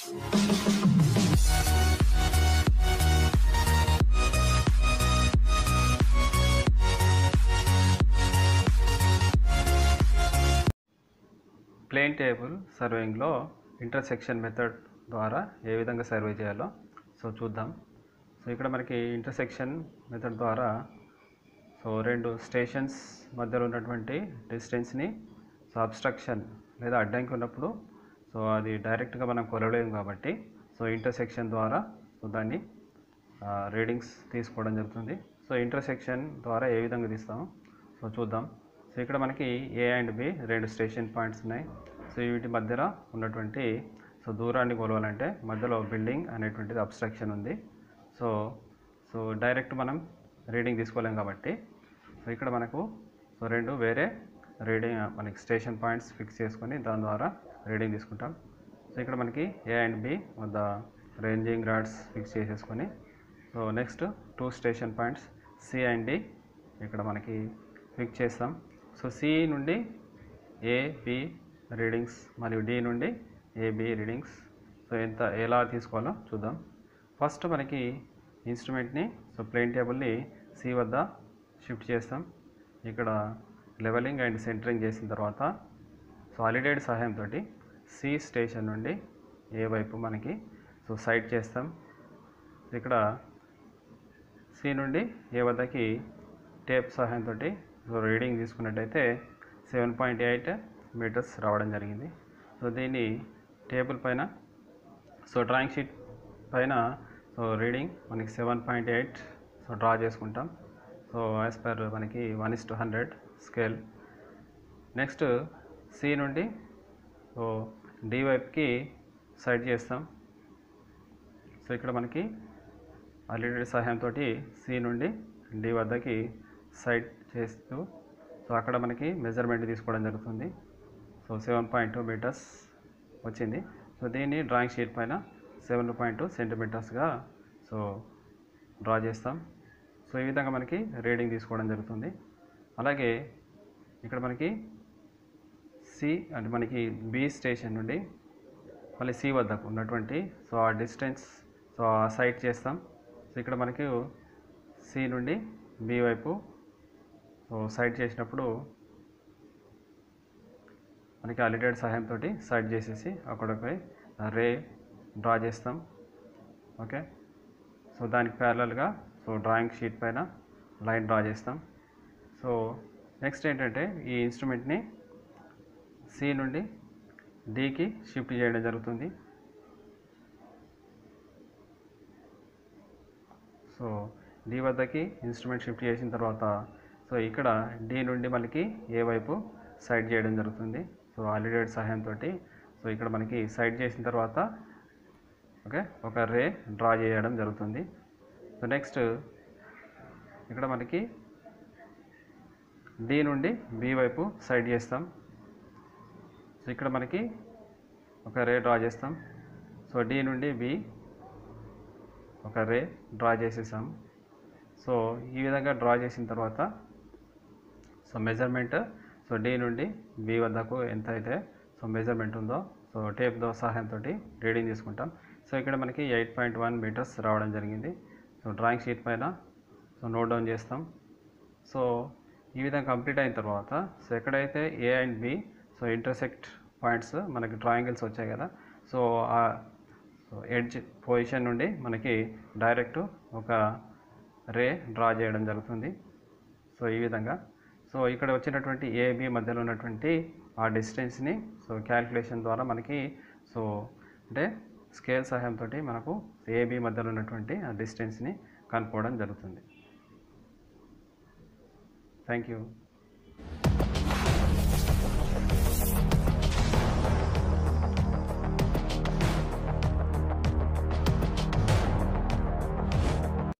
Plane table సర్వేయింగ్లో intersection method ద్వారా ఏ విధంగా survey చేయాలో చూద్దాం. ఇక్కడ మనకి ఇంటర్సెక్షన్ మెథడ్ ద్వారా రెండు స్టేషన్స్ మధ్యలో ఉన్నటువంటి డిస్టెన్స్ని అబ్స్ట్రక్షన్ లేదా అడ్డంకి ఉన్నప్పుడు అది డైరెక్ట్గా మనం కొలవలేము కాబట్టి ఇంటర్సెక్షన్ ద్వారా దాన్ని రీడింగ్స్ తీసుకోవడం జరుగుతుంది. ఇంటర్సెక్షన్ ద్వారా ఏ విధంగా తీస్తామో చూద్దాం. ఇక్కడ మనకి ఏ అండ్ బి రెండు స్టేషన్ పాయింట్స్ ఉన్నాయి. వీటి మధ్యలో ఉన్నటువంటి దూరాన్ని కొలవాలంటే మధ్యలో బిల్డింగ్ అనేటువంటిది అబ్స్ట్రక్షన్ ఉంది. డైరెక్ట్ మనం రీడింగ్ తీసుకోలేం కాబట్టి ఇక్కడ మనకు రెండు వేరే రీడింగ్ మనకి స్టేషన్ పాయింట్స్ ఫిక్స్ చేసుకొని దాని ద్వారా రీడింగ్ తీసుకుంటాం. ఇక్కడ మనకి ఏ అండ్ బి వద్ద రేంజింగ్ రాడ్స్ ఫిక్స్ చేసేసుకొని next 2 station points C and D ఇక్కడ మనకి ఫిక్స్ చేస్తాం. సి నుండి ఏబి రీడింగ్స్ మరియు డి నుండి ఏబి రీడింగ్స్ ఎలా తీసుకోవాలో చూద్దాం. ఫస్ట్ మనకి ఇన్స్ట్రుమెంట్ని ప్లేన్ టేబుల్ని సి వద్ద షిఫ్ట్ చేస్తాం. ఇక్కడ లెవెలింగ్ అండ్ సెంటరింగ్ చేసిన తర్వాత సాలిడేట్ సహాయంతో సి స్టేషన్ నుండి ఏ వైపు మనకి సైడ్ చేస్తాం. ఇక్కడ సి నుండి ఏ వద్దకి టేప్ సహాయంతో రీడింగ్ తీసుకున్నట్టయితే 7.8 మీటర్స్ రావడం జరిగింది. దీన్ని టేబుల్ పైన డ్రాయింగ్ షీట్ పైన రీడింగ్ మనకి 7.8 డ్రా చేసుకుంటాం. యాజ్ పర్ మనకి 1:100 స్కేల్. నెక్స్ట్ సి నుండి డి వైపుకి సైడ్ చేస్తాం. ఇక్కడ మనకి అలిడెడ్ సహాయంతో సి నుండి డి వద్దకి సైడ్ చేస్తూ అక్కడ మనకి మెజర్మెంట్ తీసుకోవడం జరుగుతుంది. 7.2 మీటర్స్ వచ్చింది. దీన్ని డ్రాయింగ్ షీట్ పైన 7.2 సెంటీమీటర్స్గా డ్రా చేస్తాం. ఈ విధంగా మనకి రీడింగ్ తీసుకోవడం జరుగుతుంది. అలాగే ఇక్కడ మనకి సి అంటే మనకి బి స్టేషన్ నుండి మళ్ళీ సి వద్దకు ఉన్నటువంటి ఆ డిస్టెన్స్ సైడ్ చేస్తాం. ఇక్కడ మనకి సి నుండి బి వైపు సైడ్ చేసినప్పుడు మనకి అలిడెడ్ సహాయంతో సైడ్ చేసేసి అక్కడపై రే డ్రా చేస్తాం. ఓకే, దానికి ప్యారలల్గా డ్రాయింగ్ షీట్ పైన లైన్ డ్రా చేస్తాం. నెక్స్ట్ ఏంటంటే ఈ ఇన్స్ట్రుమెంట్ని సి నుండి డికి షిఫ్ట్ చేయడం జరుగుతుంది. డి వద్దకి ఇన్స్ట్రుమెంట్ షిఫ్ట్ చేసిన తర్వాత ఇక్కడ డి నుండి మనకి ఏ వైపు సైడ్ చేయడం జరుగుతుంది. అలిడెడ్ సహాయంతో ఇక్కడ మనకి సైడ్ చేసిన తర్వాత ఓకే ఒక రే డ్రా చేయడం జరుగుతుంది. నెక్స్ట్ ఇక్కడ మనకి డి నుండి బి వైపు సైడ్ చేస్తాం. ఇక్కడ మనకి ఒక రే డ్రా చేస్తాం. డి నుండి బి ఒక రే డ్రా చేసేసాం. ఈ విధంగా డ్రా చేసిన తర్వాత మెజర్మెంట్ డి నుండి బి వద్దకు ఎంత అయితే మెజర్మెంట్ ఉందో టేప్ సహాయంతో రీడింగ్ తీసుకుంటాం. ఇక్కడ మనకి 8.1 మీటర్స్ రావడం జరిగింది. డ్రాయింగ్ షీట్ పైన నోట్ డౌన్ చేస్తాం. ఈ విధంగా కంప్లీట్ అయిన తర్వాత ఎక్కడైతే A and B intersect points మనకి ట్రయాంగిల్స్ వచ్చాయి కదా, ఆ ఎడ్జ్ పొజిషన్ నుండి మనకి డైరెక్ట్ ఒక రే డ్రా చేయడం జరుగుతుంది. ఈ విధంగా ఇక్కడ వచ్చినటువంటి ఏబి మధ్యలో ఉన్నటువంటి ఆ డిస్టెన్స్ని క్యాలిక్యులేషన్ ద్వారా మనకి అంటే స్కేల్ సహాయంతో మనకు ఏబి మధ్యలో ఉన్నటువంటి ఆ డిస్టెన్స్ని కనుక్కోవడం జరుగుతుంది. Thank you.